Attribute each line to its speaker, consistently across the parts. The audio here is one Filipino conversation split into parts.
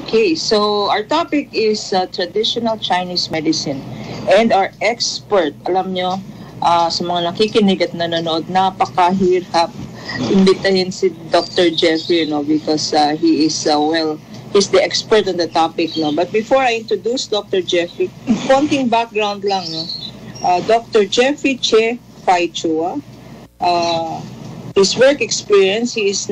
Speaker 1: Okay, so our topic is traditional Chinese medicine. And our expert, alam nyo, sa mga nakikinig at nanonood, napakahirap imbitahin si Dr. Jeffrey, because he is, he's the expert on the topic. But before I introduce Dr. Jeffrey, konting background lang. Dr. Jeffrey Che Fai Chua, his work experience, he is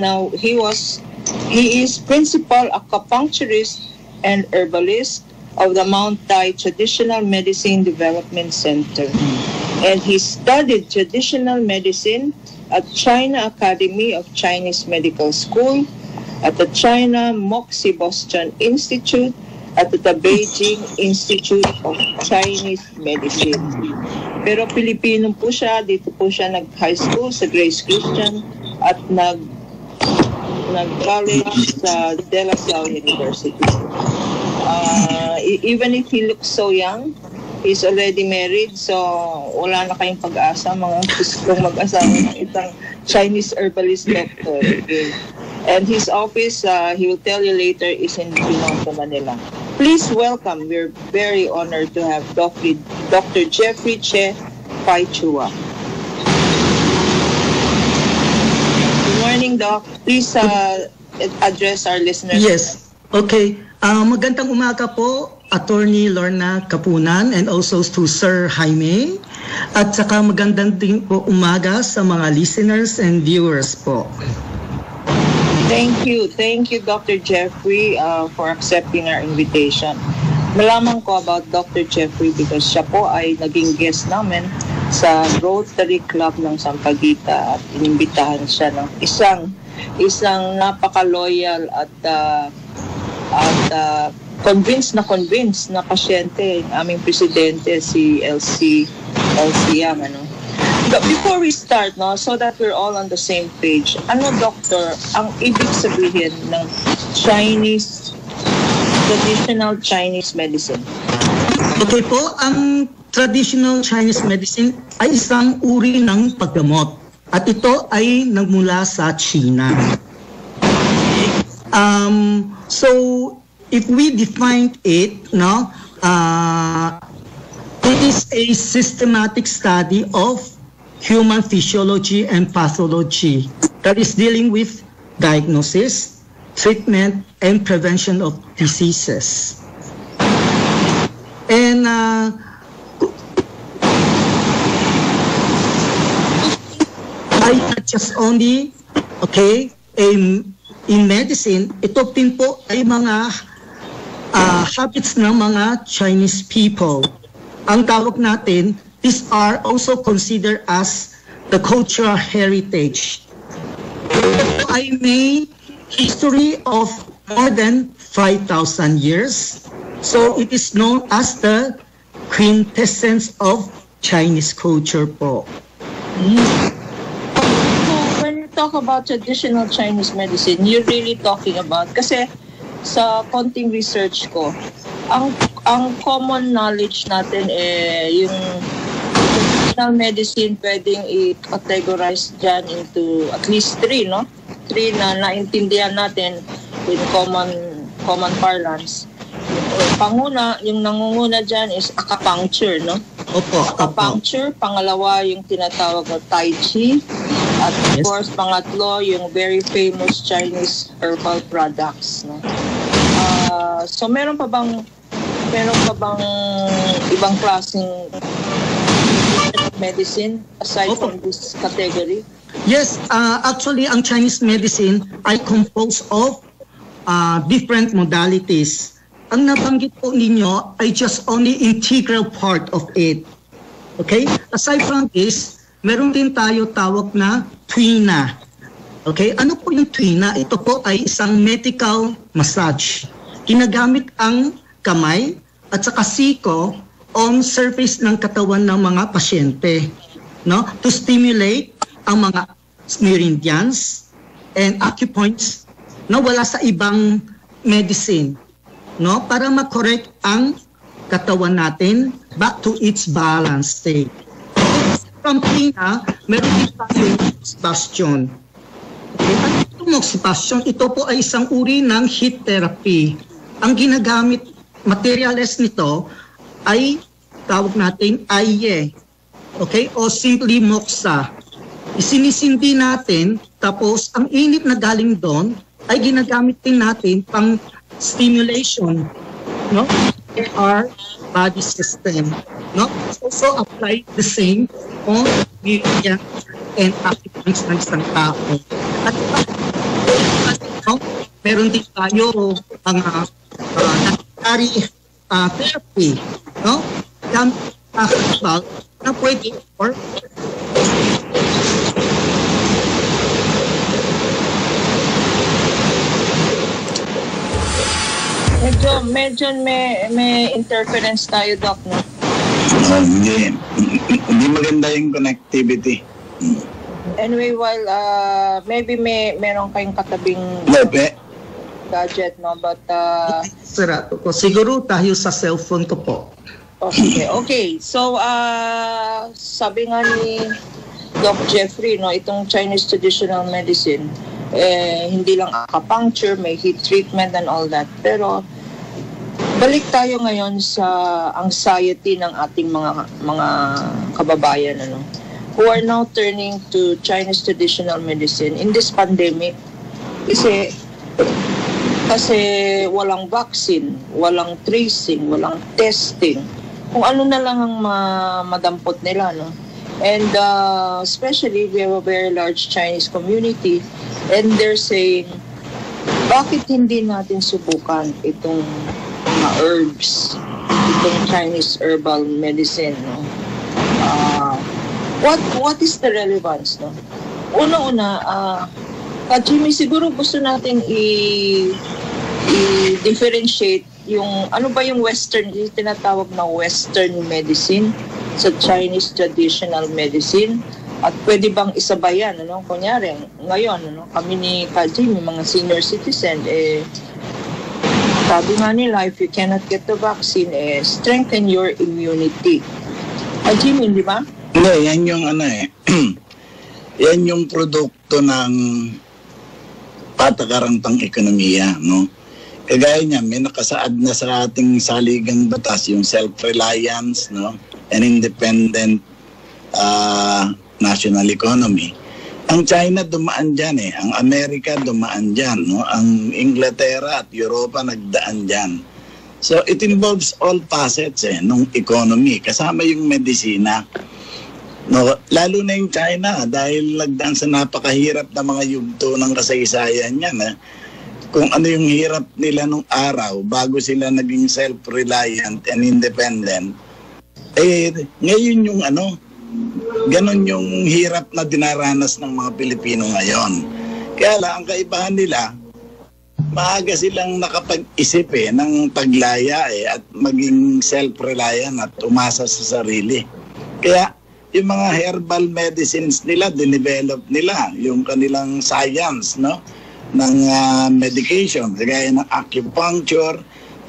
Speaker 1: principal acupuncturist and herbalist of the Mount Tai Traditional Medicine Development Center. And he studied traditional medicine at China Academy of Chinese Medical School, at the China Moxie Boston Institute, at the Beijing Institute of Chinese Medicine. Pero Pilipino po siya, dito po siya nag-high school sa Grace Christian at nag-college sa De La Salle University. Even if he looks so young, he's already married, so wala na kayong pag-asa mga gustong mag-asawa ng isang Chinese herbalist doctor. Okay. And his office, he will tell you later, is in Binondo, Manila. Please welcome, we're very honored to have Dr. Jeffrey Che Fai Chua. Good morning, Doc. Please address our listeners.
Speaker 2: Yes. Okay. Magandang umaga po, Attorney Lorna Kapunan, and also to Sir Jaime. At saka magandang din po umaga sa mga listeners and viewers po.
Speaker 1: Thank you, Dr. Jeffrey, for accepting our invitation. Malaman ko about Dr. Jeffrey because siya po ay naging guest namin sa Rotary Club ng Sampaguita at inimbitahan siya ng isang napaka-loyal at convinced na pasyente, aming presidente si LC Yang, But before we start, so that we're all on the same page, doctor, ang ibig sabihin ng traditional Chinese medicine?
Speaker 2: Okay po, ang traditional Chinese medicine ay isang uri ng paggamot at ito ay nagmula sa China. So if we define it, it is a systematic study of human physiology and pathology that is dealing with diagnosis, treatment, and prevention of diseases. And I not just only, in medicine, ito din po ay mga habits ng mga Chinese people. Ang tawag natin, these are also considered as the cultural heritage. Ito ay may history of more than 5,000 years. So it is known as the quintessence of Chinese culture po.
Speaker 1: So when you talk about traditional Chinese medicine, you're really talking about, kasi sa konting research ko, ang common knowledge natin yung traditional medicine pwedeng i-categorize dyan into at least three na naintindihan natin with common parlance. Yung nangunguna dyan is acupuncture,
Speaker 2: Opo.
Speaker 1: Acupuncture, pangalawa yung tinatawag na Tai Chi, at of course, pangatlo yung very famous Chinese herbal products, So meron pa bang ibang klaseng medicine aside from this category?
Speaker 2: Yes, actually ang Chinese medicine ay composed of different modalities. Ang nabanggit po ninyo ay just only integral part of it. Okay? Aside from this, meron din tayo tawag na tuina. Okay? Ano po yung tuina? Ito po ay isang medical massage. Ginagamit ang kamay at saka siko on surface ng katawan ng mga pasyente, to stimulate ang mga meridians and acupoints na wala sa ibang medicine, para ma-correct ang katawan natin back to its balanced state. From tuina, meron din tayong moxibustion. Okay? At itong moxibustion, ito po ay isang uri ng heat therapy. ang ginagamit materials nito ay tawag natin aye, okay, o simply moxa. Isinisindi natin, tapos ang init na galing doon ay ginagamit din natin pang stimulation, no, in our body system, no. Also apply the same on media and occupants ng isang tao. At no, meron din tayo mga necessary therapy, no, na pwede or
Speaker 1: medyo may interference tayo, Doc, no?
Speaker 3: Hindi maganda yung connectivity.
Speaker 1: Anyway, while maybe meron kayong katabing gadget, no? But
Speaker 2: Sarato ko. Siguro tayo sa cellphone ko po.
Speaker 1: Okay. So sabi nga ni Doc Jeffrey, no, itong Chinese traditional medicine, hindi lang acupuncture, may heat treatment and all that. Pero balik tayo ngayon sa anxiety ng ating mga kababayan, ano, who are now turning to Chinese traditional medicine in this pandemic. Kasi walang vaccine, walang tracing, walang testing. Kung ano na lang ang madampot nila, no? And especially we have a very large Chinese community, and they're saying, bakit hindi natin subukan itong mga herbs, itong Chinese herbal medicine, no? What is the relevance, no? Una-una, Jimmy, siguro gusto natin i-differentiate yung ano ba yung Western, yung tinatawag na Western medicine sa Chinese traditional medicine, at pwede bang isabayan, ano? Kunyari, ngayon, ano, kami ni Jimmy, mga senior citizen, sabi nga nila, if you cannot get the vaccine, strengthen your immunity. Jimmy, di ba?
Speaker 3: Hindi, yan yung yan yung produkto ng patakarang pang-ekonomiya, no? Kagaya niya, may nakasaad na sa ating saligang batas yung self-reliance, no, and independent national economy. Ang China dumaan dyan ang Amerika dumaan dyan, no? Ang Inglaterra at Europa nagdaan dyan. So it involves all facets ng economy, kasama yung medisina. No, lalo na yung China dahil nagdaan sa napakahirap na mga yugto ng kasaysayan niyan. Kung ano yung hirap nila nung araw bago sila naging self-reliant and independent, ngayon yung ganon yung hirap na dinaranas ng mga Pilipino ngayon. Kaya lang, ang kaibahan nila, maaga silang nakapag-isip ng paglaya at maging self-reliant at umasa sa sarili. Kaya yung mga herbal medicines nila, dinevelop nila yung kanilang science, no, ng medication, kagaya ng acupuncture.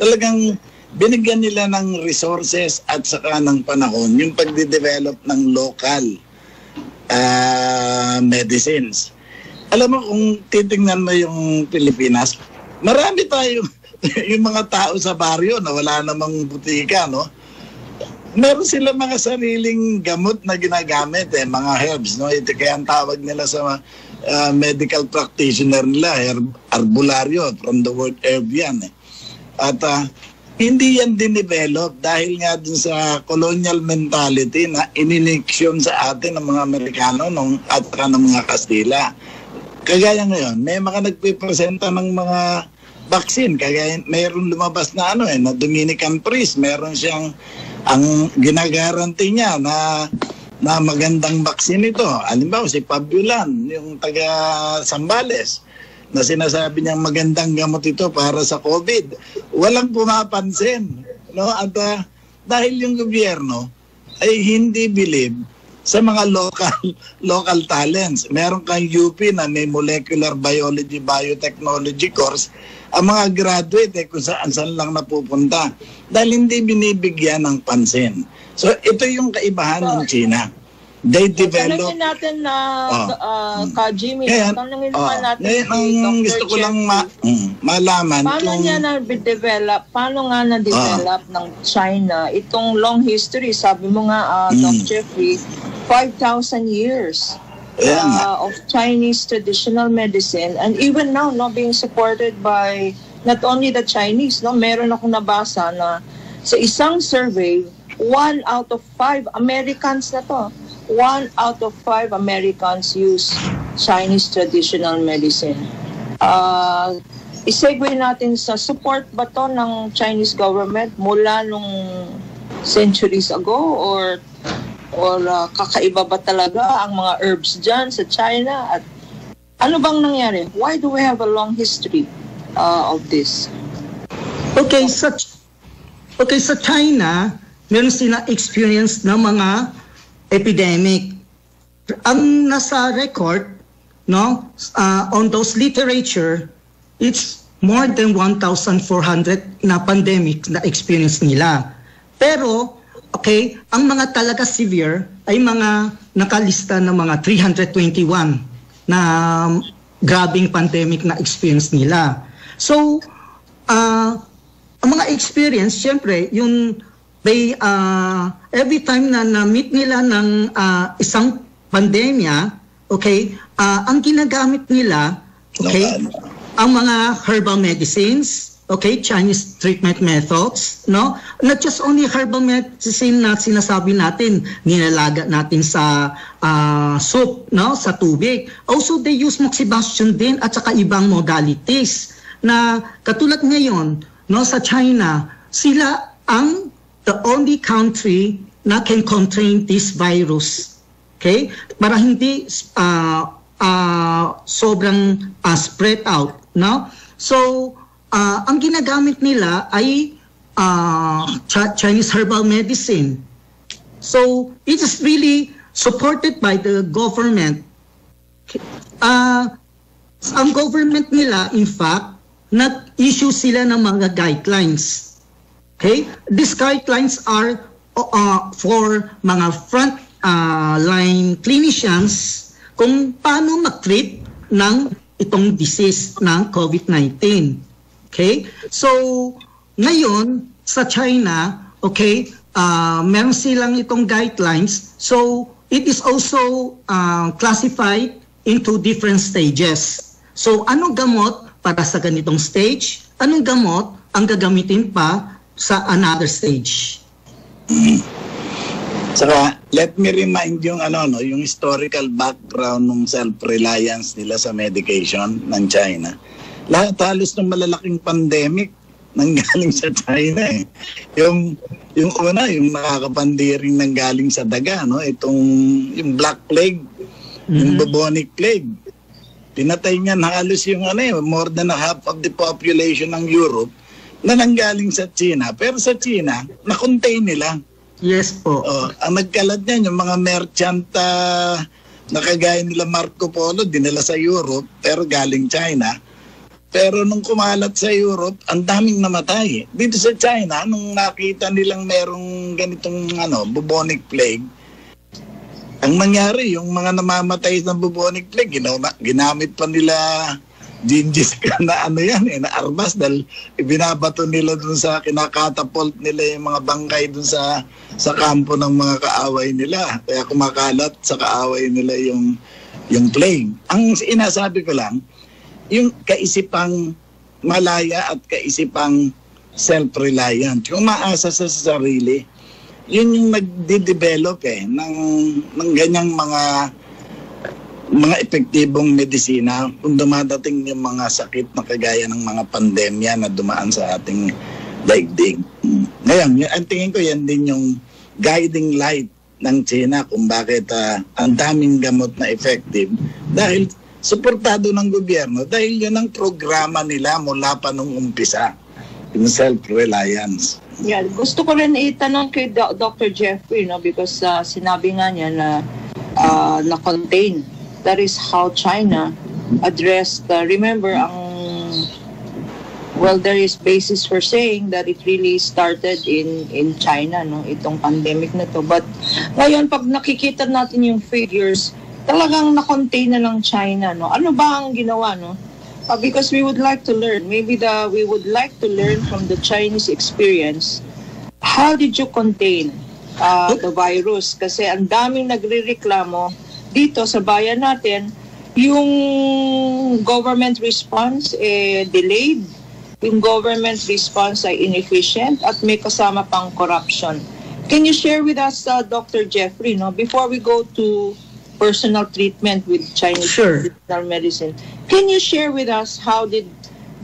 Speaker 3: Talagang binigyan nila ng resources at saka ng panahon yung pagde-develop ng local medicines. Alam mo, kung titingnan mo yung Pilipinas, marami tayo yung mga tao sa baryo na wala namang butika, no? Meron sila mga sariling gamot na ginagamit, mga herbs, no? Ito kaya ang tawag nila sa medical practitioner nila, arbularyo, from the word herb yan. At hindi yan dinevelop dahil nga dun sa colonial mentality na ininiksyon sa atin ng mga Amerikano at ng mga Kastila. Kagaya ngayon, may mga nagpipresenta ng mga vaccine. Kagaya mayroon lumabas na na Dominican priest, meron siyang ang ginagaranti niya na magandang vaccine ito. Halimbawa si Pabulan, yung taga Zambales, na sinasabi niyang magandang gamot ito para sa COVID. Walang pumapansin, no? At dahil yung gobyerno ay hindi believe sa mga local talents. Meron kang UP na may molecular biology, biotechnology course. Ang mga graduate kung saan lang napupunta dahil hindi binibigyan ng pansin. So ito yung kaibahan ng China. They develop...
Speaker 1: Tanungin natin na ka Jimmy, tanungin naman natin
Speaker 3: ngayon, ang gusto ko lang malaman
Speaker 1: paano niya na-develop, paano nga na-develop ng China itong long history, sabi mo nga Doc Jeffrey, 5,000 years of Chinese traditional medicine, and even now being supported by not only the Chinese, meron akong nabasa na sa isang survey 1 out of 5 Americans na to, 1 out of 5 Americans use Chinese traditional medicine. I-segue natin sa support ba to ng Chinese government mula nung centuries ago or kakaiba ba talaga ang mga herbs dyan sa China? At ano bang nangyari? Why do we have a long history of this?
Speaker 2: Okay, sa China, meron sila experience ng mga epidemic. Ang nasa record, on those literature, it's more than 1,400 na pandemic na experience nila. Pero, ang mga talaga severe ay mga nakalista ng mga 321 na grabing pandemic na experience nila. So, ang mga experience, syempre, yung every time na na-meet nila ng isang pandemya, ang ginagamit nila, ang mga herbal medicines, Chinese treatment methods, not just only herbal medicine na sinasabi natin, nilalaga natin sa soup, sa tubig. Also, they use moxibustion din at saka ibang modalities na katulad ngayon, sa China, sila ang the only country na can contain this virus. Para hindi sobrang spread out, So, ang ginagamit nila ay Chinese herbal medicine. So, it is really supported by the government. Ang government nila, in fact, nag-issue sila ng mga guidelines. These guidelines are for mga front line clinicians kung paano mag-treat ng itong disease ng COVID-19. So, ngayon, sa China, meron silang itong guidelines. So, it is also classified into different stages. So, anong gamot para sa ganitong stage? Anong gamot ang gagamitin pa sa another stage?
Speaker 3: Saka, let me remind yung yung historical background ng self-reliance nila sa medication ng China. Lahat halos ng malalaking pandemic nanggaling sa China eh. Yung una, yung nakakapandiring nanggaling sa daga, yung Black Plague, yung bubonic plague. Pinatay niyan halos yung more than half of the population ng Europe na nanggaling sa China. Pero sa China, na-contain nila.
Speaker 2: Yes po.
Speaker 3: Ang nagkalat niyan, yung mga merchant na kagaya nila Marco Polo, dinala sa Europe, pero galing China. Pero nung kumalat sa Europe, ang daming namatay. Dito sa China, nung nakita nilang merong ganitong bubonic plague, ang nangyari, yung mga namamatay ng bubonic plague, ginamit pa nila Gingis Khan na na armas dahil ibinabato nila dun sa kinakatapult nila yung mga bangkay dun sa kampo ng mga kaaway nila. Kaya kumakalat sa kaaway nila yung plague. Ang inasabi ko lang, yung kaisipang malaya at kaisipang self-reliant, yung maasa sa sarili, yun yung nagde-develop ng ganyang mga epektibong medisina kung dumadating yung mga sakit na kagaya ng mga pandemya na dumaan sa ating daigdig. Ngayon, ang tingin ko yan din yung guiding light ng China kung bakit ang daming gamot na effective dahil suportado ng gobyerno dahil yun ang programa nila mula pa nung umpisa, yung self-reliance.
Speaker 1: Yeah, gusto ko rin itanong kay Dr. Jeffrey, because sinabi nga niya na na-contain. That is how China addressed, remember, Well, there is basis for saying that it really started in China, no, itong pandemic na to. But ngayon, pag nakikita natin yung figures, talagang na-contain na ng China, no. Ano ba ang ginawa, no? Because we would like to learn. Maybe we would like to learn from the Chinese experience. How did you contain the virus? Kasi ang daming nagrereklamo dito sa bayan natin, yung government response delayed. Yung government response ay inefficient at may kasama pang corruption. Can you share with us, Dr. Jeffrey, no, before we go to personal treatment with Chinese traditional medicine, can you share with us how did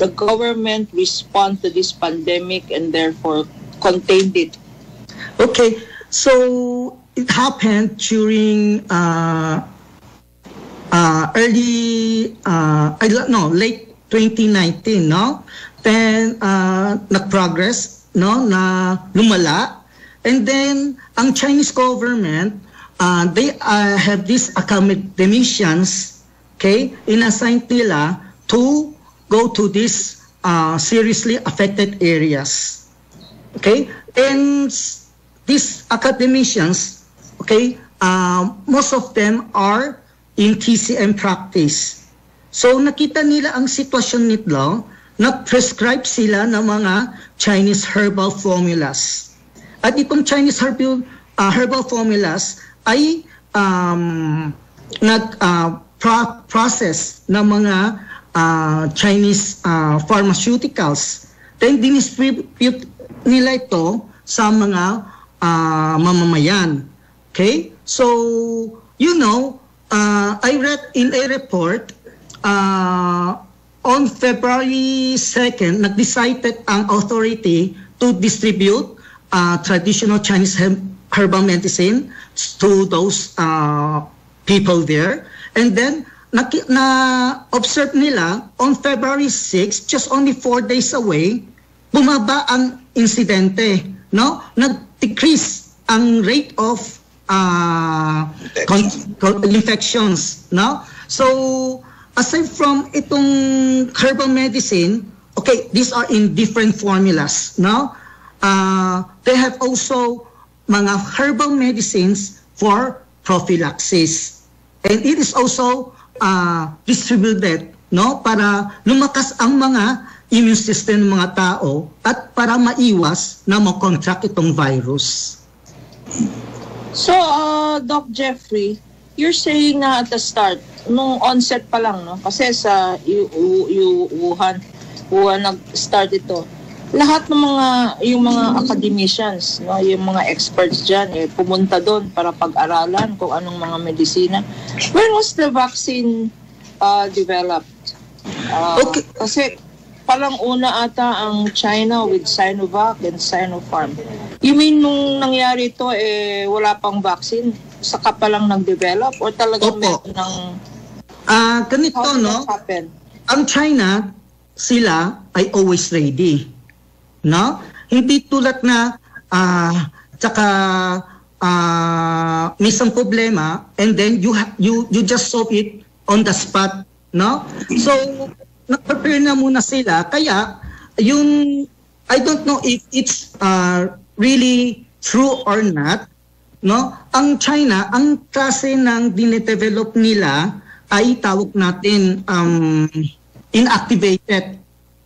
Speaker 1: the government respond to this pandemic and therefore contained it?
Speaker 2: Okay, so it happened during late 2019, no? Then nag-progress, no, na lumala, and then ang Chinese government they have these accommodations, okay, inassigned nila to go to these seriously affected areas, okay, and these academicians, okay, most of them are in TCM practice. So nakita nila ang sitwasyon nito, nag-prescribe sila ng mga Chinese herbal formulas. At itong Chinese herbal formulas ay process ng mga Chinese pharmaceuticals. Then dinistribute nila ito sa mga mamamayan. Okay? So, you know, I read in a report on February 2nd, nag-decided ang authority to distribute traditional Chinese herbal medicine to those people there. And then, na-observe nila on February 6, just only 4 days away, bumaba ang insidente, no? Nag-decrease ang rate of infections, no? So, aside from itong herbal medicine, okay, these are in different formulas, no? They have also mga herbal medicines for prophylaxis. And it is also distributed, no, para lumakas ang mga immune system ng mga tao at para maiwas na ma-contract itong virus.
Speaker 1: So, Doc Jeffrey, you're saying na at the start, nung onset pa lang, no? Kasi sa Wuhan nag-start ito. Lahat ng yung mga academicians, no, yung mga experts diyan pumunta doon para pag-aralan kung anong mga medisina. When was the vaccine developed?
Speaker 2: Okay.
Speaker 1: Kasi parang una ata ang China with Sinovac and Sinopharm. You mean nung nangyari ito wala pang vaccine, saka pa lang nag-develop or talagang meron ng
Speaker 2: ganito, no? Ang China, sila ay always ready. No? Hindi tulad na may isang problema and then you just solve it on the spot, no? So nag-prepare na muna sila, kaya yung I don't know if it's really true or not, no? Ang China, ang klase ng dinedevelop nila ay tawag natin inactivated,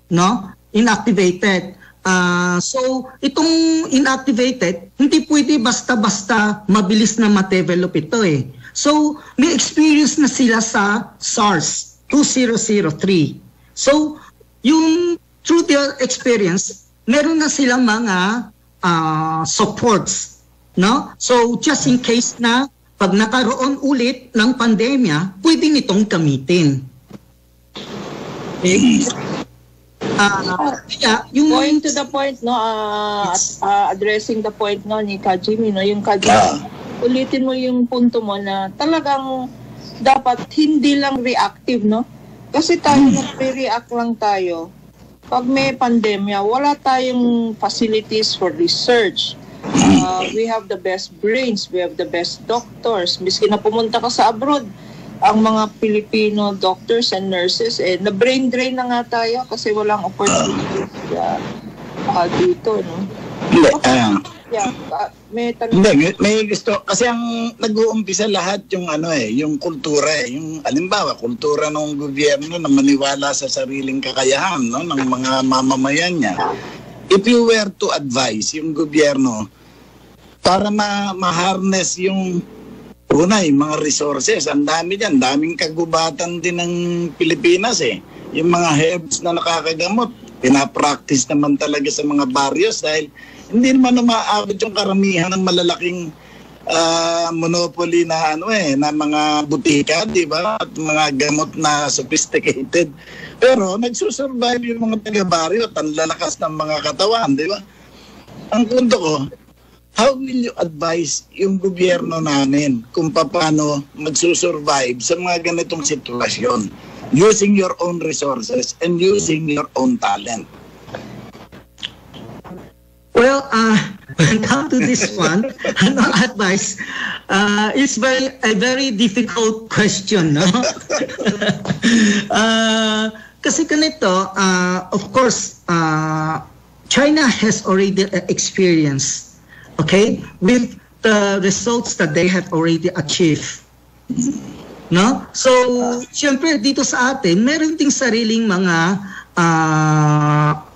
Speaker 2: no? Inactivated. So, itong inactivated, hindi pwede basta-basta mabilis na ma-develop ito eh. So, may experience na sila sa SARS 2003. So, yung through their experience, meron na silang mga supports, no? So, just in case na pag nakaroon ulit ng pandemya, pwede nitong gamitin. Okay?
Speaker 1: Yung going to the point, no, addressing the point, no, ni Kajimi, no, yung Kajimi, ulitin mo yung punto mo na talagang dapat hindi lang reactive, no? Kasi tayo nagre-react lang tayo. Pag may pandemya, wala tayong facilities for research. We have the best brains, we have the best doctors. Miski na pumunta ka sa abroad, ang mga Filipino doctors and nurses, na brain drain na nga tayo kasi walang opportunity dito, no?
Speaker 3: Hindi,
Speaker 1: may
Speaker 3: hindi, may gusto. Kasi ang nag-uumpisa lahat yung yung kultura yung halimbawa, kultura ng gobyerno na maniwala sa sariling kakayahan, no, ng mga mamamayan niya. If you were to advise yung gobyerno para ma-harness yung mga resources, ang dami dyan, daming kagubatan din ng Pilipinas yung mga herbs na nakakagamot, pinapractice naman talaga sa mga barrios dahil hindi naman umaabot yung karamihan ng malalaking monopoly na na mga butika, di ba? At mga gamot na sophisticated. Pero nagsusurvive yung mga taga-baryo at ang lalakas ng mga katawan, di ba? Ang punto ko, how will you advise yung gobyerno namin kung paano magsusurvive sa mga ganitong sitwasyon using your own resources and using your own talent?
Speaker 2: Well, when it comes to this one, advice, it's a very difficult question, no? Kasi ganito, of course, China has already experienced, okay, with the results that they have already achieved. No? So, siyempre, dito sa atin, meron ding sariling mga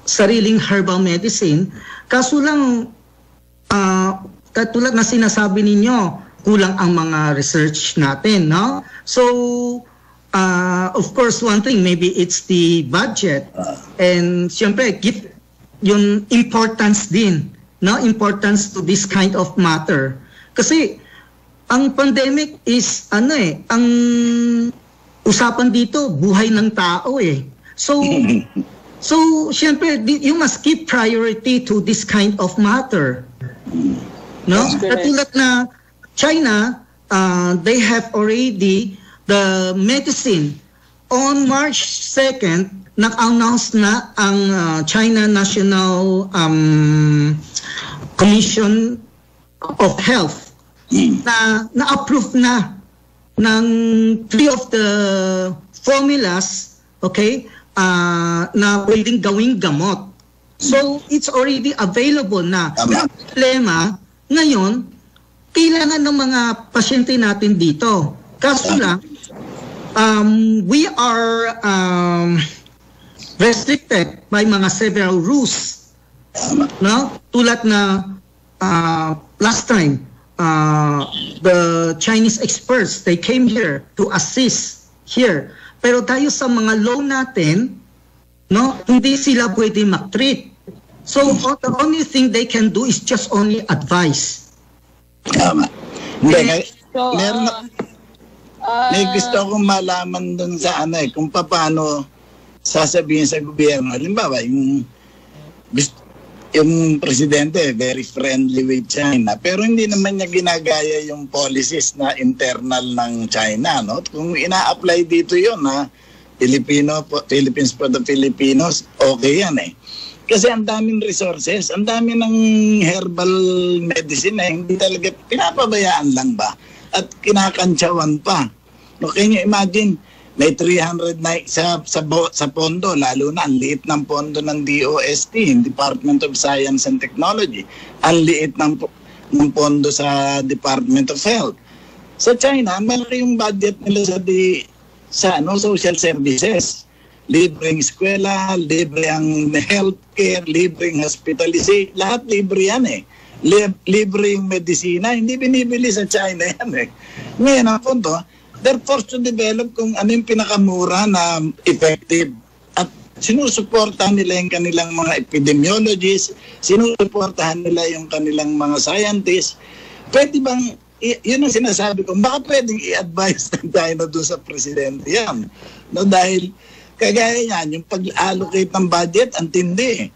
Speaker 2: sariling herbal medicine. Kaso lang, katulad na sinasabi ninyo, kulang ang mga research natin, no? So, of course, one thing, maybe it's the budget. And siyempre, give yung importance din, no? Importance to this kind of matter. Kasi, ang pandemic is, ang usapan dito, buhay ng tao So, siyempre, you must give priority to this kind of matter. No? Katulad na China, they have already the medicine. On March 2nd, nag-announce na ang China National Commission of Health na-approve na ng 3 of the formulas, okay, na pwedeng gawing gamot. So, it's already available na. Ang problema, ngayon, kailangan ng mga pasyente natin dito. Kaso lang, we are restricted by mga several rules. No? Tulad na last time, the Chinese experts, they came here to assist here. Pero tayo sa mga law natin, no, hindi sila pwede mag-treat. So, the only thing they can do is just only advise.
Speaker 3: Tama. May gusto akong malaman dun sa kung paano sasabihin sa gobyerno. Halimbawa, yung presidente, very friendly with China, pero hindi naman niya ginagaya yung policies na internal ng China, no? Kung ina-apply dito yun, Philippines for the Filipinos, okay yan Kasi ang daming resources, ang dami ng herbal medicine hindi talaga pinapabayaan lang ba? At kinakantsawan pa. No, can you imagine? May 300 na sa pondo, lalo na ang liit ng pondo ng DOST, Department of Science and Technology. Ang liit ng pondo sa Department of Health. Sa China, malaki yung budget nila sa social services. Libreng eskwela, libre ang healthcare, libreng hospitalization, lahat libre yan libre yung medisina, hindi binibili sa China yan Ngayon ang punto, they're forced to develop kung ano yung pinakamura na effective. At sinusuportahan nila yung kanilang mga epidemiologists, sinusuportahan nila yung kanilang mga scientists. Pwede bang, yun ang sinasabi ko, baka pwedeng i-advise ng China doon sa presidente yan. No, dahil kagaya yan, yung pag-allocate ng budget, ang tindi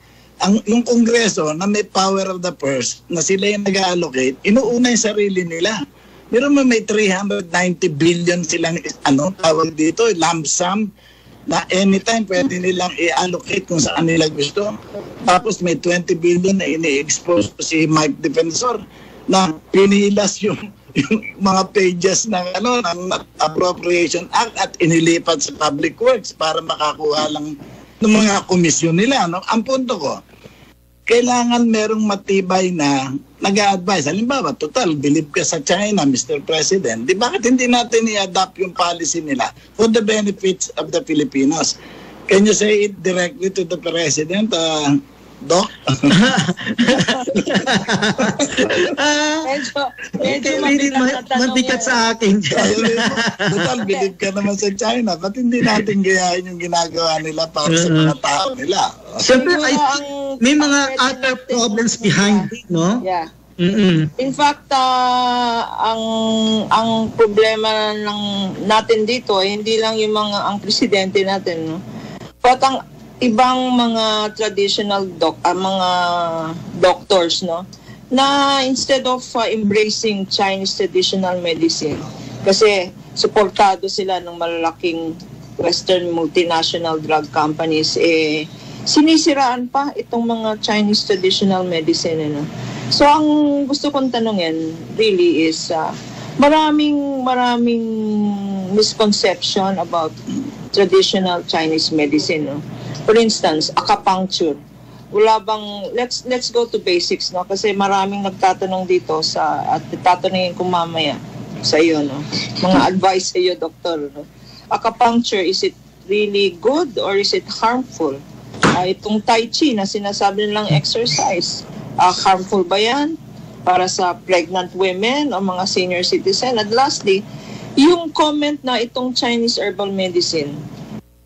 Speaker 3: yung Kongreso na may power of the purse, na sila yung nag-allocate, inuuna yung sarili nila. Pero may 390 billion silang tawag dito, lump sum na anytime pwede nilang i-allocate kung saan nila gusto. Tapos may 20 billion na ini-expose si Mike Defensor na pinilas yung yung mga pages ng Appropriation Act at inilipat sa Public Works para makakuha lang ng mga komisyon nila, no? Ang punto ko, kailangan merong matibay na nag-a-advise. Halimbawa, total, believe ka sa China, Mr. President. Di bakit hindi natin i-adapt yung policy nila for the benefits of the Filipinos? Can you say it directly to the President, Doc?
Speaker 1: medyo
Speaker 2: mabigat sa akin.
Speaker 3: Total, believe ka naman sa China. Ba't hindi natin gayahin yung ginagawa nila para sa mga tao nila?
Speaker 2: Siyempre, may mga other problems behind it, no?
Speaker 1: Yeah.
Speaker 2: Mm-mm.
Speaker 1: In fact, ang problema natin dito, hindi lang yung ang presidente natin, no? But ang ibang mga traditional mga doctors, no, na instead of embracing Chinese traditional medicine, kasi suportado sila ng malalaking Western multinational drug companies, sinisiraan pa itong mga Chinese traditional medicine, no? So ang gusto kong tanungin really is maraming misconception about traditional Chinese medicine, no? For instance, acupuncture. Wala bang, let's go to basics, no? Kasi maraming nagtatanong dito at tatanungin ko mamaya sa iyo, no? Mga advice sa iyo, doktor, no? Acupuncture, is it really good or is it harmful? Itong Tai Chi na sinasabi nilang exercise, harmful ba yan para sa pregnant women o mga senior citizen? At lastly, yung comment na itong Chinese herbal medicine,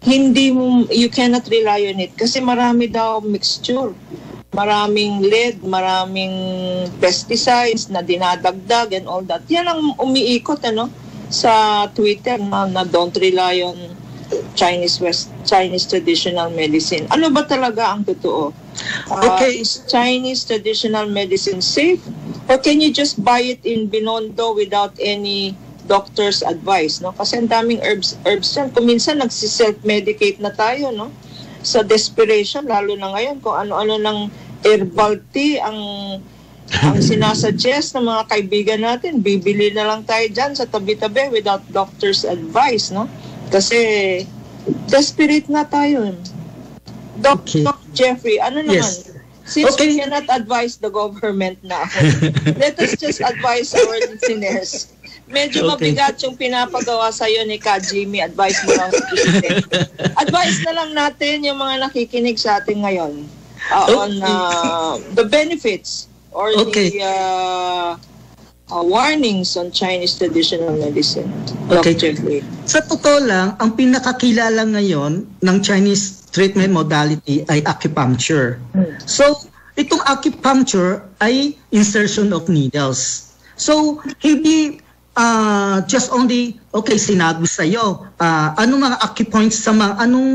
Speaker 1: you cannot rely on it kasi marami daw mixture, maraming lead, maraming pesticides na dinadagdag and all that. Yan ang umiikot, ano, sa Twitter na don't rely on Chinese traditional medicine. Ano ba talaga ang totoo?
Speaker 2: Okay.
Speaker 1: Is Chinese traditional medicine safe, or can you just buy it in Binondo without any doctor's advice, no? Kasi ang daming herbs yan. Kung minsan nagsi-self-medicate na tayo, no? Sa desperation, lalo na ngayon, kung ano-ano ng herbal tea ang sinasuggest ng mga kaibigan natin, bibili na lang tayo dyan sa tabi-tabi without doctor's advice, no? Kasi desperate na tayo. Doc Jeffrey, ano naman?
Speaker 2: Yes.
Speaker 1: Since we cannot advise the government now, let us just advise our listeners. Medyo mabigat yung pinapagawa sa'yo ni Ka Jimmy. Advice mo lang sa president. Advice na lang natin yung mga nakikinig sa atin ngayon on the benefits or the warnings on Chinese traditional medicine.
Speaker 2: Okay.
Speaker 1: Jeffrey.
Speaker 2: Sa totoo lang, ang pinakakilala ngayon ng Chinese treatment modality ay acupuncture. So, itong acupuncture ay insertion of needles. So, hindi just only, sinabi sa'yo, anong mga acupoints sa anong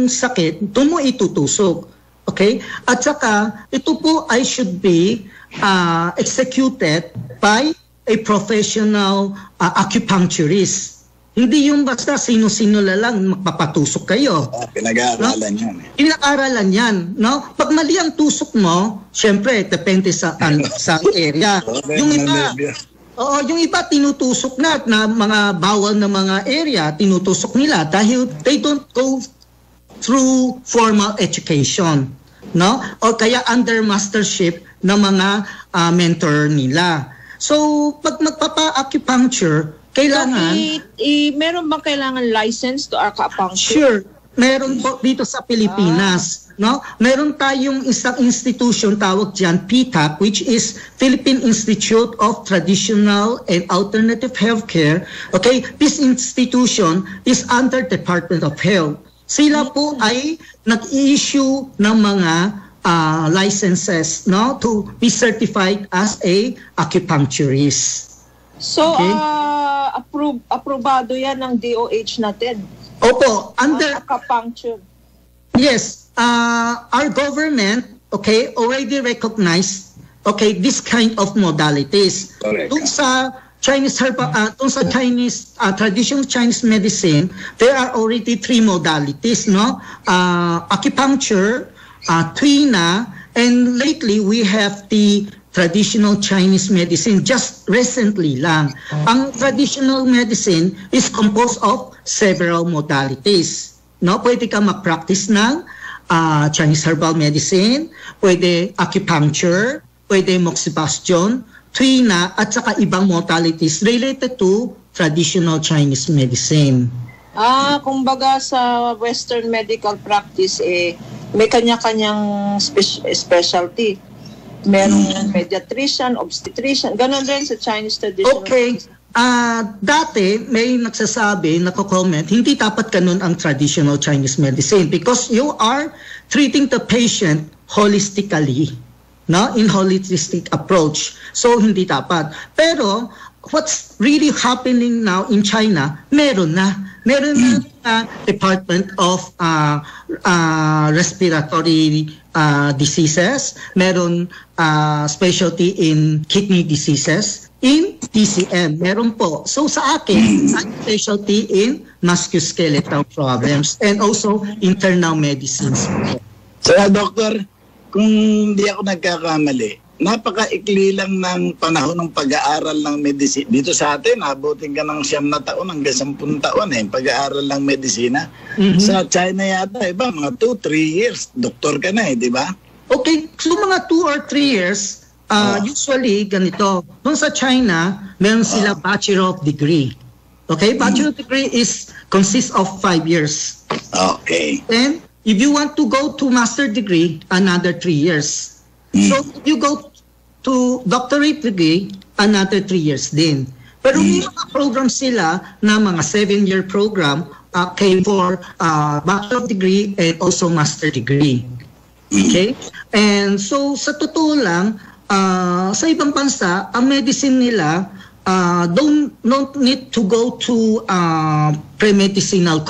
Speaker 2: sakit, doon mo itutusok. Okay? At saka, ito po ay should be executed by a professional acupuncturist. Hindi yung basta sino-sino lang magpapatusok kayo.
Speaker 3: Pinag-aaralan yan.
Speaker 2: Pinag-aaralan yan. No? Pag mali ang tusok mo, syempre, depende sa area. Yung iba tinutusok na mga bawal na mga area, tinutusok nila dahil they don't go through formal education, no? O kaya under mastership ng mga mentor nila. So, pag magpapa-acupuncture, kailangan...
Speaker 1: meron bang kailangan license to acupuncture?
Speaker 2: Sure. Meron po dito sa Pilipinas. No? Meron tayong isang institution tawag diyan PTAC, which is Philippine Institute of Traditional and Alternative Healthcare. Okay, this institution is under Department of Health. Sila po ay nag-issue ng mga licenses, no, to be certified as a acupuncturist.
Speaker 1: So, aprobado yan ng DOH natin?
Speaker 2: Opo, under
Speaker 1: acupuncture.
Speaker 2: Yes, our government, already recognized, this kind of modalities. Doon sa Chinese traditional Chinese medicine, there are already 3 modalities, no? Acupuncture, tuina, and lately we have the traditional Chinese medicine just recently lang. Ang traditional medicine is composed of several modalities. No, pwede ka mag-practice ng Chinese herbal medicine, pwede acupuncture, pwede moxibustion, tuina, at saka ibang modalities related to traditional Chinese medicine.
Speaker 1: Kumbaga sa Western medical practice, may kanya-kanyang specialty. Merong pediatrician, obstetrician, ganun din sa Chinese traditional.
Speaker 2: Okay. Dati may nagsasabi, nako-comment, hindi dapat ganun ang traditional Chinese medicine because you are treating the patient holistically, no? In holistic approach. So hindi dapat. Pero what's really happening now in China, meron na Department of Respiratory Diseases, meron specialty in kidney diseases, in DCM, meron po. So sa akin, specialty in musculoskeletal problems and also internal medicines.
Speaker 3: So, Doctor, kung hindi ako nagkakamali, napakaikli lang ng panahon ng pag-aaral ng medisina. Dito sa atin, abutin ka ng 9 na taon hanggang 10 taon pag-aaral ng medisina. Sa China yata, mga 2-3 years, doktor ka na di ba?
Speaker 2: Okay, so mga 2 or 3 years, usually ganito. Doon sa China, meron sila bachelor of degree. Okay, bachelor degree consists of 5 years.
Speaker 3: Okay.
Speaker 2: Then, if you want to go to master degree, another 3 years. So, if you go to doctorate degree, another 3 years din. Pero may mga program sila na mga 7-year program for bachelor degree and also master degree. Okay? And so, sa totoo lang, sa ibang bansa, ang medicine nila don't need to go to pre-medicinal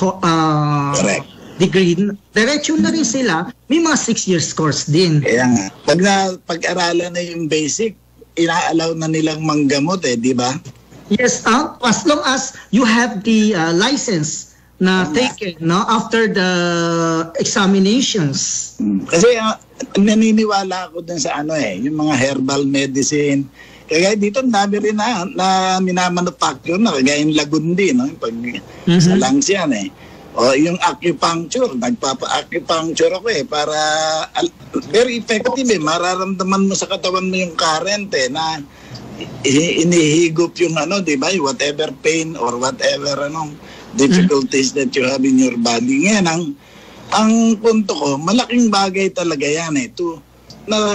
Speaker 2: degree. Diretso na rin sila, may mga 6 years course din.
Speaker 3: Kaya nga, pag-aralan na yung basic, ina-allow na nilang manggamot di ba?
Speaker 2: Yes, as long as you have the license na taken after the examinations.
Speaker 3: Kasi naniniwala ako dun sa yung mga herbal medicine. Kaya dito dami rin na minamanufacture na kagaya yung lagundi, pag sa lungs yan O yung acupuncture, nagpapa-acupuncture ako para very effective mararamdaman mo sa katawan mo yung current na inihigop yung di ba, whatever pain or whatever difficulties that you have in your body. Ngayon, ang punto ko, malaking bagay talaga yan na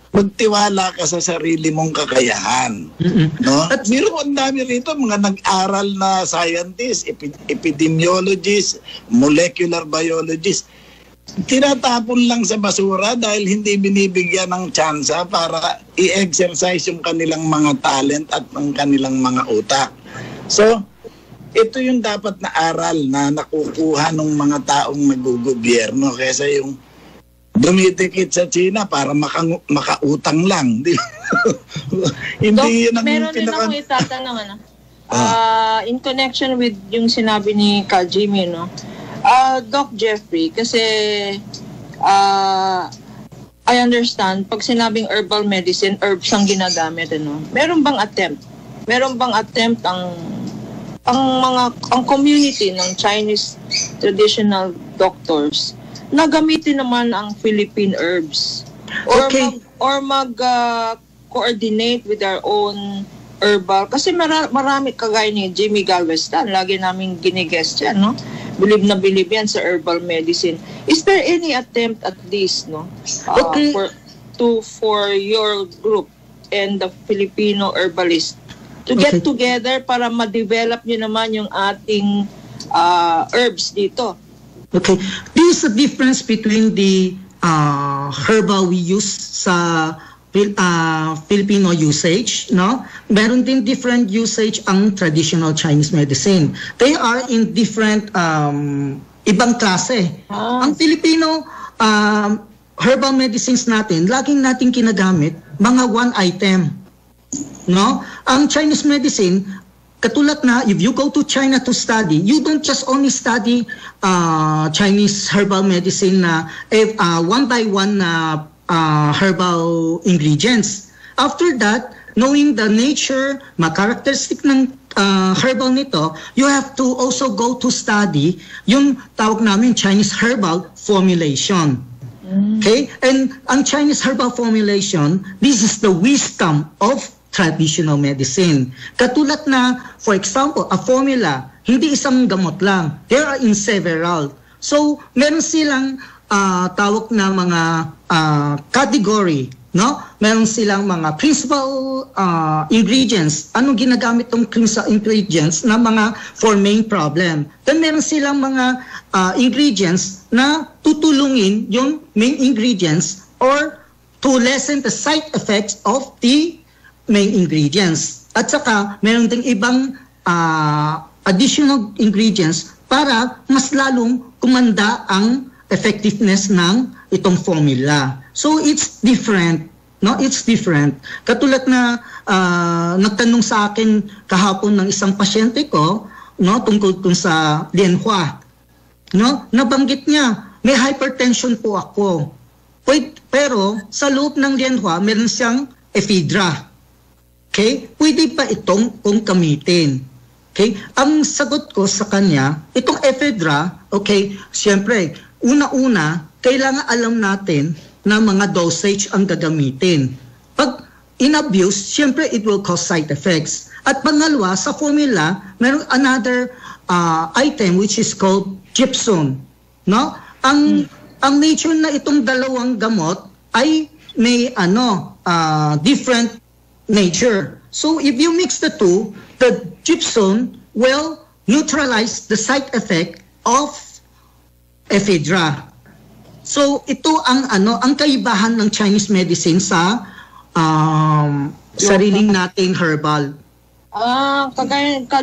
Speaker 3: magtiwala ka sa sarili mong kakayahan. No? At ang dami rito, mga nag-aral na scientists, epidemiologists, molecular biologists, tinatapon lang sa basura dahil hindi binibigyan ng tsansa para i-exercise yung kanilang mga talent at ang kanilang mga utak. So, ito yung dapat na aral na nakukuha ng mga taong nagugobyerno kaysa yung dumidikit sa China para makautang lang. Hindi yun ang
Speaker 1: meron din akong itatanong in connection with yung sinabi ni Ka Jimmy, Doc Jeffrey, kasi I understand, pag sinabing herbal medicine, herbs ang ginagamit, meron bang attempt ang community ng Chinese traditional doctors na gamitin naman ang Philippine herbs or mag-coordinate with our own herbal, kasi marami kagaya ni Jimmy Galveston, lagi namin ginigest yan, Bilib na bilib yan sa herbal medicine. Is there any attempt at least, for your group and the Filipino herbalist to get together para ma-develop nyo naman yung ating herbs dito?
Speaker 2: Okay. This is the difference between the herbal we use sa Filipino usage, Meron din different usage ang traditional Chinese medicine. They are in different ibang klase. Ang Filipino herbal medicines natin, laging natin kinagamit mga one item, Ang Chinese medicine, katulad na, if you go to China to study, you don't just only study Chinese herbal medicine na one by one na herbal ingredients. after that, knowing the nature, characteristic ng herbal nito, you have to also go to study yung tawag namin Chinese herbal formulation. Okay? And ang Chinese herbal formulation, this is the wisdom of traditional medicine. Katulad na, for example, a formula, hindi isang gamot lang. There are in several. So, meron silang tawag na mga category, no? Meron silang mga principal ingredients. Anong ginagamit tong principal ingredients na mga for main problem? Then meron silang mga ingredients na tutulungin yung main ingredients or to lessen the side effects of the main ingredients. At saka meron ding ibang additional ingredients para mas lalong kumanda ang effectiveness ng itong formula. So it's different, no? It's different. Katulad na nagtanong sa akin kahapon ng isang pasyente ko, no, tungkol sa Lianhua. No? Nabanggit niya, may hypertension po ako. Pero sa loob ng Lianhua, meron siyang ephedra. Okay? Pwede pa itong kung gamitin. Okay? Ang sagot ko sa kanya, itong ephedra, okay, siyempre, una-una, kailangan alam natin na mga dosage ang gagamitin. Pag in-abuse, siyempre it will cause side effects. At pangalawa, sa formula, meron another item which is called gypsum. No? Ang nature na itong dalawang gamot ay may different nature. So if you mix the two, the gypsum will neutralize the side effect of ephedra. So ito ang ang kaibahan ng Chinese medicine sa sariling nating herbal.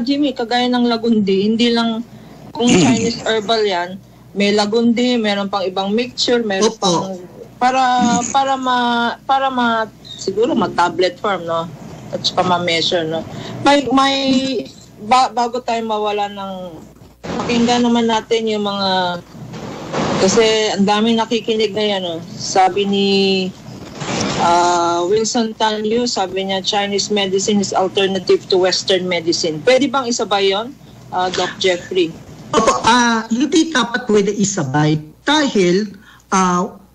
Speaker 1: Jimmy, kagaya ng lagundi, hindi lang kung Chinese herbal yan, may lagundi, meron pang ibang mixture, meron pang para siguro tablet form, no? At saka ma-measure, no? Bago tayo mawala ng pakinggan naman natin yung mga, kasi ang daming nakikinig na yan, no? Sabi ni Wilson Tanyu, sabi niya, Chinese medicine is alternative to Western medicine. Pwede bang isabay yun, Doc Jeffrey?
Speaker 2: Opo, hindi dapat pwede isabay dahil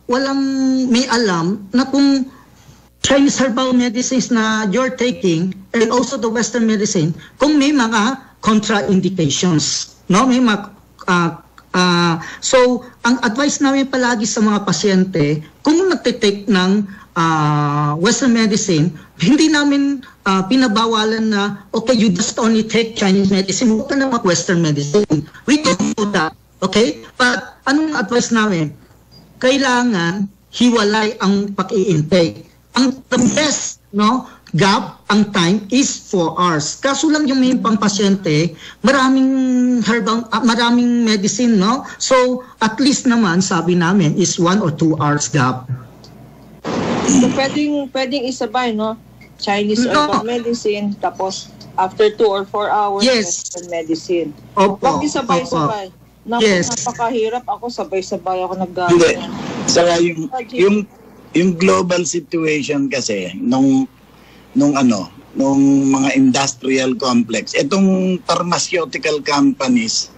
Speaker 2: walang may alam na kung Chinese herbal medicines na you're taking and also the Western medicine, kung may mga contraindications, no? May so ang advice namin palagi sa mga pasyente, kung nagte-take ng Western medicine, hindi namin pinabawalan na okay, you just only take Chinese medicine, huwag ka na mag-Western medicine. We don't do that, okay? But anong advice namin? Kailangan hiwalay ang pag-i-intake. The best, no, gap, ang time is 4 hours. Kaso lang yung may pang pasyente, maraming herbal, maraming medicine, no? So, at least naman, sabi namin, is 1 or 2 hours gap.
Speaker 1: So, pwedeng isabay, no? Chinese herbal medicine, tapos after 2 or 4 hours,
Speaker 2: yes,
Speaker 1: Western medicine.
Speaker 2: Opo.
Speaker 1: Pag isabay-sabay.
Speaker 2: Yes.
Speaker 1: Napakahirap ako, sabay-sabay ako
Speaker 3: Hindi. Saka yung global situation kasi nung mga industrial complex, itong pharmaceutical companies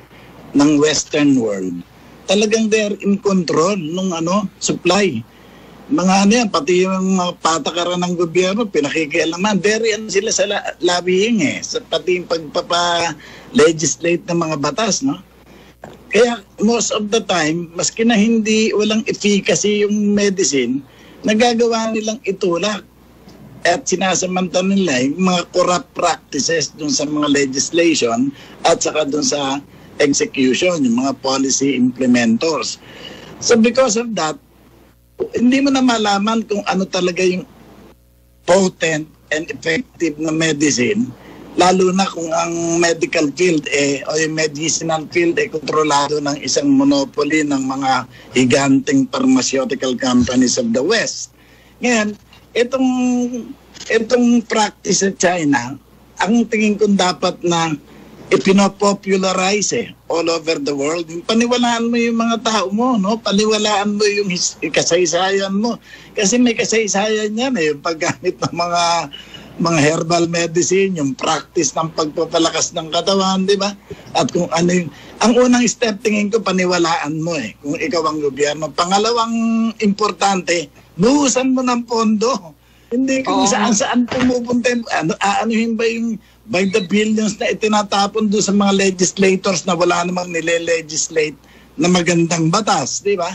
Speaker 3: ng Western world, talagang they're in control nung supply. Mga yan, pati yung patakaran ng gobyerno, pinakikialaman. Very sila sa lobbying pati yung pagpapa-legislate ng mga batas, no? Kaya most of the time, maski na walang efficacy yung medicine, nagagawa nilang itulak at sinasamantala nila yung mga corrupt practices dun sa mga legislation at saka dun sa execution, yung mga policy implementors. So because of that, hindi mo na malaman kung ano talaga yung potent and effective na medicine, lalo na kung ang medical field o yung medicinal field kontrolado ng isang monopoly ng mga higanting pharmaceutical companies of the West. Ngayon, itong practice sa China, ang tingin ko dapat na ipinopopularize all over the world. Paniwalaan mo yung mga tao mo, no? Paniwalaan mo yung kasaysayan mo. Kasi may kasaysayan yan yung paggamit ng mga herbal medicine, yung practice ng pagpapalakas ng katawan, di ba? At kung ano yung... Ang unang step, tingin ko, paniwalaan mo kung ikaw ang gobyerno. Pangalawang importante, buhusan mo ng pondo. Hindi kung saan-saan pumupunta. Aanuhin ba yung by the billions na itinatapon doon sa mga legislators na wala namang nile-legislate na magandang batas, di ba?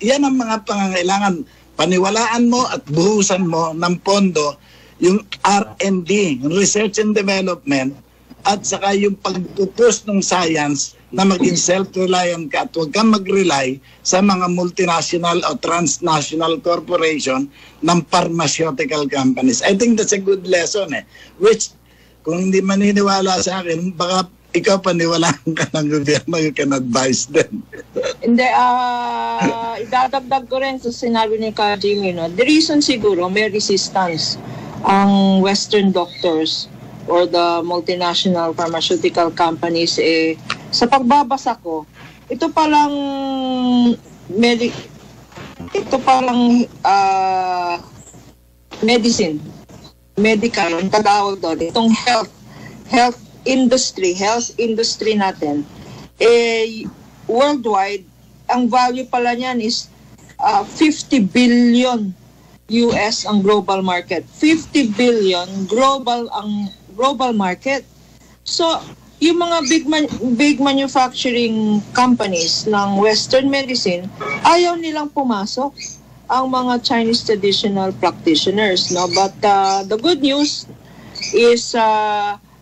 Speaker 3: Yan ang mga pangangailangan. Paniwalaan mo at buhusan mo ng pondo yung R&D, Research and Development, at saka yung pagpupus ng science na maging self-reliant ka at huwag kang mag-rely sa mga multinational o transnational corporation ng pharmaceutical companies. I think that's a good lesson which kung hindi maniniwala sa akin, baka ikaw paniwalaan ka ng gobyerno, you can advise them.
Speaker 1: Hindi, idadagdag ko rin sa sinabi ni Ka Jimmy, no? The reason siguro may resistance ang Western doctors or the multinational pharmaceutical companies sa pagbabasa ko, ito palang medicine, medical, ang tawag doon, itong health industry natin, worldwide, ang value pala niyan is 50 billion US ang global market. 50 billion global market. So, yung mga big manufacturing companies ng Western medicine, ayaw nilang pumasok ang mga Chinese traditional practitioners, no? But the good news is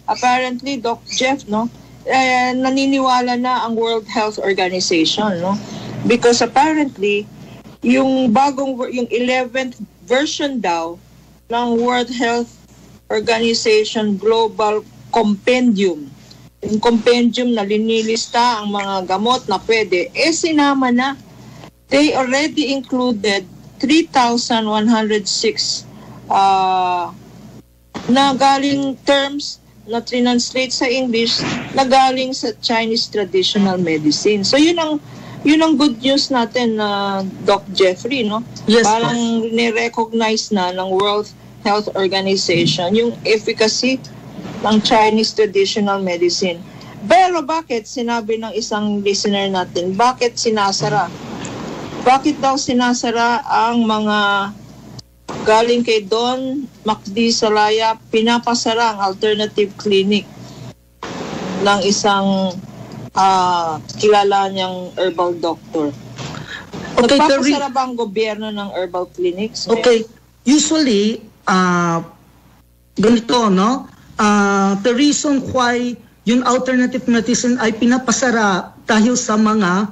Speaker 1: apparently Doc Jeff, no, naniniwala na ang World Health Organization, no? Because apparently yung 11th version daw ng World Health Organization Global Compendium, yung compendium na linilista ang mga gamot na pwede, sinama na. They already included 3,106 na galing terms na translate sa English na galing sa Chinese traditional medicine. So yun ang good news natin na Doc Jeffrey, no?
Speaker 2: Yes,
Speaker 1: parang ni-recognize na ng World Health Organization yung efficacy ng Chinese traditional medicine. Pero bakit, sinabi ng isang listener natin, bakit sinasara? Bakit daw sinasara ang mga galing kay Don Macdi Salaya, pinapasara ang alternative clinic ng isang kilala niyang herbal doctor?
Speaker 2: Okay,
Speaker 1: nagpapasara ba ang gobyerno ng herbal clinics?
Speaker 2: Okay, usually, ganito, no? The reason why yung alternative medicine ay pinapasara dahil sa mga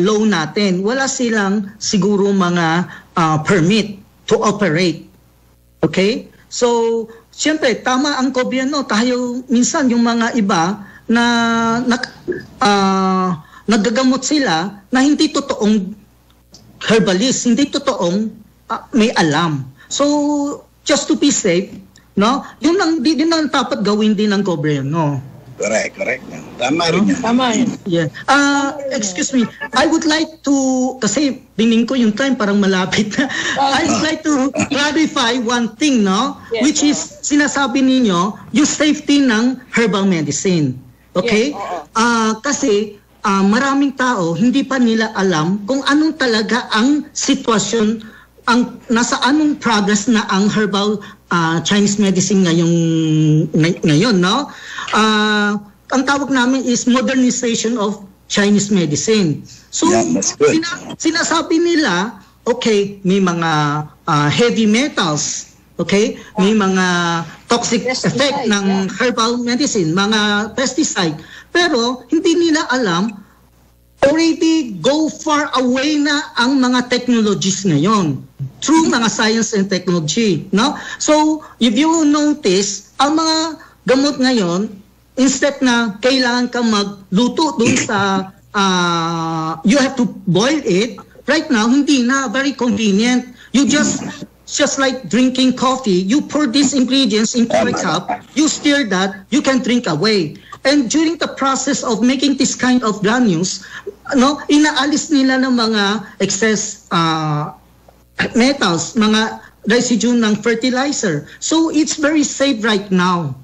Speaker 2: law natin. Wala silang siguro mga permit to operate. Okay? So, siyempre, tama ang gobyerno. Tayo, minsan, yung mga iba na nagagamot sila na hindi totoong herbalist, hindi totoong may alam. So, just to be safe, no? Yun lang, din lang dapat gawin din ng gobyerno.
Speaker 3: Correct. Tama rin yan.
Speaker 1: Tama yun.
Speaker 2: Yeah. Excuse me. I would like to, kasi tingin ko yung time parang malapit na. I would like to clarify one thing, no?
Speaker 1: Yes,
Speaker 2: which is, sinasabi ninyo, yung safety ng herbal medicine. Okay?
Speaker 1: Yes,
Speaker 2: kasi, maraming tao, hindi pa nila alam kung anong talaga ang sitwasyon, nasa anong progress na ang herbal Chinese medicine ngayon, no? Ang tawag namin is modernization of Chinese medicine. So,
Speaker 3: that's good.
Speaker 2: Sinasabi nila, okay, may mga heavy metals, okay? May mga toxic effect ng herbal medicine, mga pesticide. Pero, hindi nila alam, already go far away na ang mga technologies ngayon through mga science and technology, no? So, if you notice, ang mga gamot ngayon, instead na kailangan ka magluto dun sa, you have to boil it, right now, hindi na, very convenient. You just like drinking coffee, you pour these ingredients into a cup, you stir that, you can drink away. And during the process of making this kind of granules, inaalis nila ng mga excess metals, mga residue ng fertilizer. So it's very safe right now.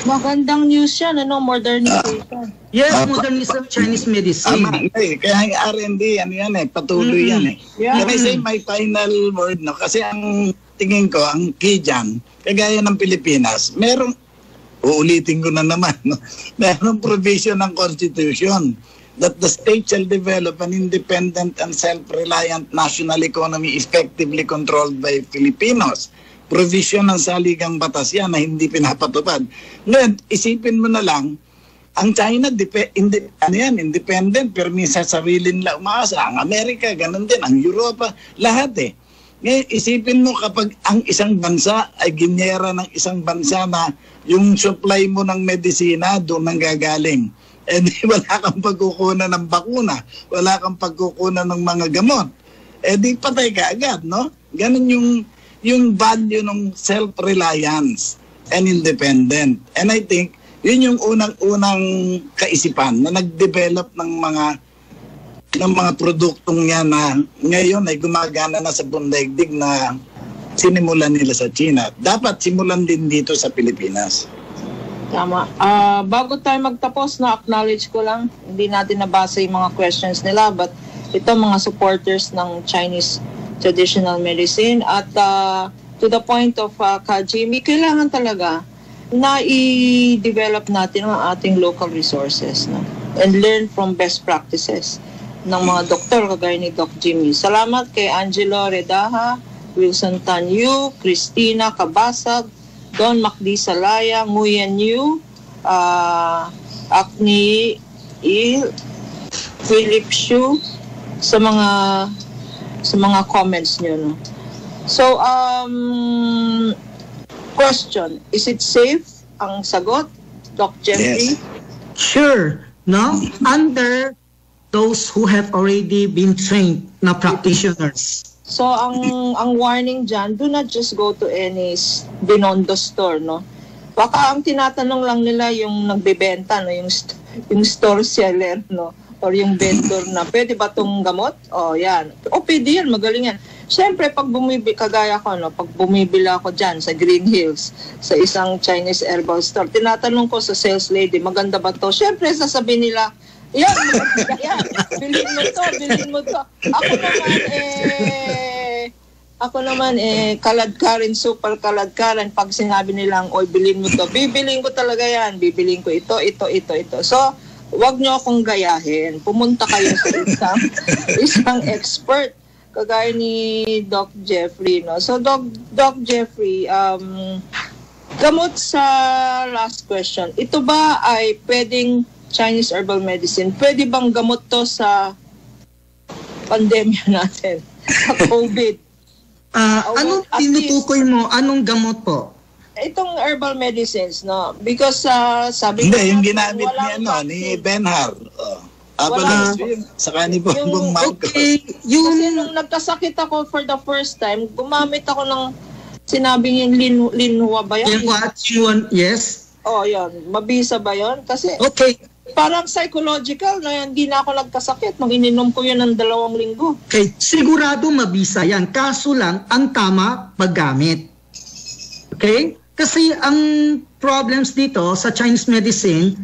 Speaker 1: Magandang news yan, modernization.
Speaker 2: Yes, modernization of Chinese medicine.
Speaker 3: Kaya yung R&D, patuloy yan eh.
Speaker 1: Yeah.
Speaker 3: Can I say my final word, kasi ang tingin ko, ang key dyan, kagaya ng Pilipinas, uulitin ko na naman, merong provision ng Constitution that the state shall develop an independent and self-reliant national economy effectively controlled by Filipinos. Provision ng saligang batas yan na hindi pinapatupad. Ngayon, isipin mo na lang, ang China, independent, pero minsan sarili nila umaasa. Ang Amerika, ganun din. Ang Europa, lahat eh. Ngayon, isipin mo kapag ang isang bansa ay ginyera ng isang bansa na yung supply mo ng medisina doon nang gagaling. Eh di wala kang pagkukunan ng bakuna, wala kang pagkukunan ng mga gamot. Eh di patay ka agad, no? Ganun yung value ng self-reliance and independent. And I think, yun yung unang kaisipan na nag-develop ng mga produktong yan na ngayon ay gumagana na sa bundaigdig na sinimulan nila sa China. Dapat simulan din dito sa Pilipinas.
Speaker 1: Tama. Bago tayo magtapos, acknowledge ko lang, hindi natin nabasa yung mga questions nila, but ito mga supporters ng Chinese traditional medicine at to the point of Kajimi, kailangan talaga na i-develop natin ang ating local resources, no? And learn from best practices ng mga doktor kagaya ni Doc Jimmy. Salamat kay Angelo Redaha, Wilson Tanyu, Christina Kabasag, Don Macdi Salaya, Nguyen Yu, Akni Il, Philip Shu, sa mga comments nyo, no? So, question, is it safe? Ang sagot, Doc Jeffrey?
Speaker 3: Yes.
Speaker 2: Sure, no? Under those who have already been trained na practitioners.
Speaker 1: So, ang warning dyan, do not just go to any Binondo store, no? Baka ang tinatanong lang nila yung nagbebenta, no? Yung store seller, no? Or yung vendor na, pwede ba itong gamot? O, yan. O, pwede yan, magaling yan. Siyempre, pag kagaya ko, no? Pag bumibili ako dyan sa Green Hills, sa isang Chinese herbal store, tinatanong ko sa sales lady, maganda ba to? Siyempre, sasabihin nila, yan, bilhin mo to. Ako naman, kaladkarin, super kaladkarin. Pag sinabi nilang, oy, bilhin mo to, bibilhin ko talaga yan. Bibilhin ko ito. So, wag nyo akong gayahin. Pumunta kayo sa isang expert, kagaya ni Doc Jeffrey, no? So, Doc Jeffrey, gamot sa last question, ito ba ay pwedeng Chinese herbal medicine? Pwede bang gamot to sa pandemya natin? Sa COVID?
Speaker 2: Anong tinutukoy mo? Anong gamot po?
Speaker 1: Itong herbal medicines, no? Because sabi ko...
Speaker 3: Hindi, yung ginamit ni Benhar. Saka ni Bongbong Marcos.
Speaker 2: Okay,
Speaker 1: Kasi nung nagkasakit ako for the first time, gumamit ako ng sinabing yung Linhua ba yan?
Speaker 2: Yes.
Speaker 1: Oh, yun. Mabisa ba yun? Kasi
Speaker 2: Okay.
Speaker 1: parang psychological na hindi na ako nagkasakit nung ininom ko yun ng 2 linggo.
Speaker 2: Okay, sigurado mabisa yan. Kaso lang, ang tama, paggamit. Okay? Kasi ang problems dito sa Chinese medicine,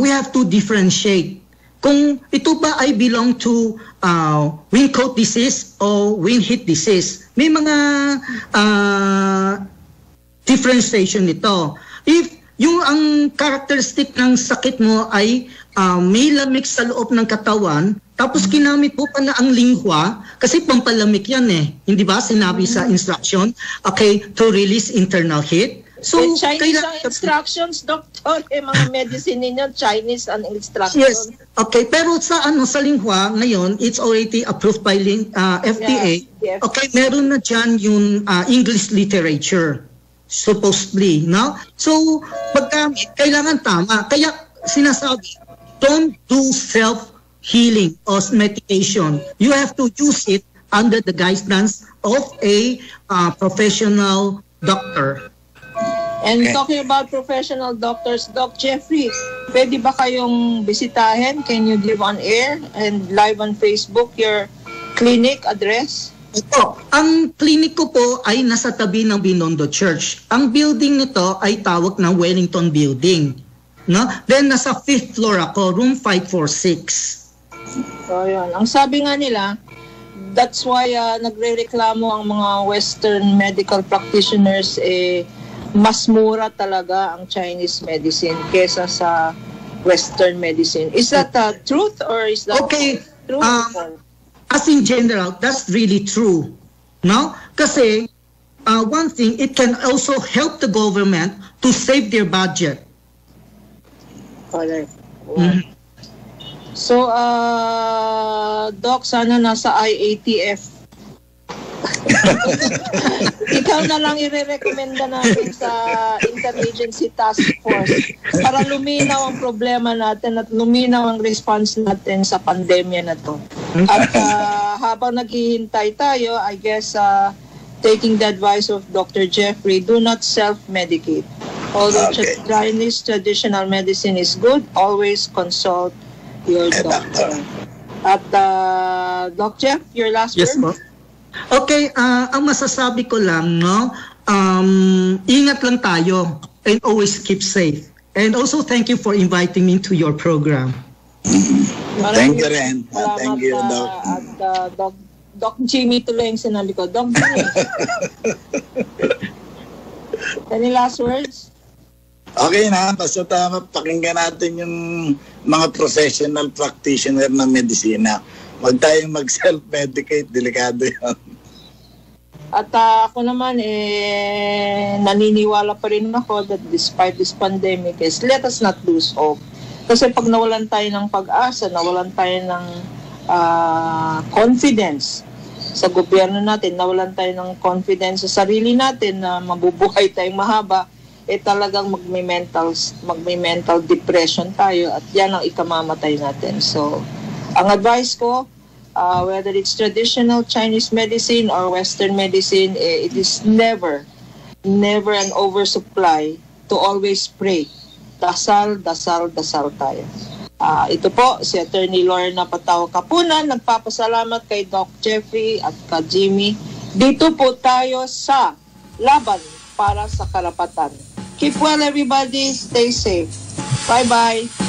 Speaker 2: we have to differentiate. Kung ito ba ay belong to wind coat disease o wind heat disease, may mga differentiation nito. If yung ang characteristic ng sakit mo ay may lamig sa loob ng katawan, tapos kinamit mo pa na ang linghua, kasi pampalamig yan eh. Hindi ba sinabi sa instruction? Okay, to release internal heat. So,
Speaker 1: Chinese ang instructions, doctor, mga medicine ninyo, Chinese ang instructions.
Speaker 2: Yes, okay. Pero sa sa linghua, ngayon, it's already approved by FDA.
Speaker 1: Yeah.
Speaker 2: Okay, meron na dyan yung English literature. Supposedly, no? So, paggamit, kailangan tama. Kaya sinasabi, don't do self-healing or medication. You have to use it under the guidance of a professional doctor.
Speaker 1: And
Speaker 3: Okay.
Speaker 1: talking about professional doctors, Doc Jeffrey, pwede ba kayong bisitahin? Can you give on air and live on Facebook your clinic address?
Speaker 2: Ito, ang clinic ko po ay nasa tabi ng Binondo Church. Ang building nito ay tawag na Wellington Building. No? Then nasa 5th floor ako, room 546.
Speaker 1: So, yun. Ang sabi nga nila, that's why nagre-reklamo ang mga Western medical practitioners, mas mura talaga ang Chinese medicine kesa sa Western medicine. Is that truth or is that
Speaker 2: Okay,
Speaker 1: true?
Speaker 2: as in general, that's really true. No? Kasi, one thing, it can also help the government to save their budget.
Speaker 1: Correct. So, Doc, sana nasa IATF. Ikaw na lang i-recommenda natin sa Interagency Task Force para luminaw ang problema natin at luminaw ang response natin sa pandemya na to. At habang naghihintay tayo, I guess taking the advice of Dr. Jeffrey, do not self-medicate. Although Chinese traditional medicine is good, always consult your doctor. At Doc Jeff, your last
Speaker 2: Yes,
Speaker 1: word?
Speaker 2: po. Okay, ang masasabi ko lang, no, ingat lang tayo and always keep safe. And also, thank you for inviting me to your program.
Speaker 3: Thank you rin.
Speaker 1: Salamat,
Speaker 3: Thank you, Doc.
Speaker 1: At Doc Jimmy tuloy yung sinabi ko. Doc Jimmy. Any last words?
Speaker 3: Okay na, basta pakinggan natin yung mga professional practitioner ng medisina. Huwag tayong mag-self-medicate, delikado yan.
Speaker 1: At ako naman, naniniwala pa rin ako that despite this pandemic, let us not lose hope. Kasi pag nawalan tayo ng pag-asa, nawalan tayo ng confidence sa gobyerno natin, nawalan tayo ng confidence sa sarili natin na mabubuhay tayong mahaba, talagang magme-mental depression tayo at yan ang ikamamatay natin. So, ang advice ko, whether it's traditional Chinese medicine or Western medicine, it is never an oversupply to always pray. Dasal, dasal, dasal tayo. Ito po, si Attorney Lorna Patao Kapunan, nagpapasalamat kay Doc Jeffrey at ka Jimmy. Dito po tayo sa laban para sa karapatan. Keep well everybody, stay safe. Bye-bye.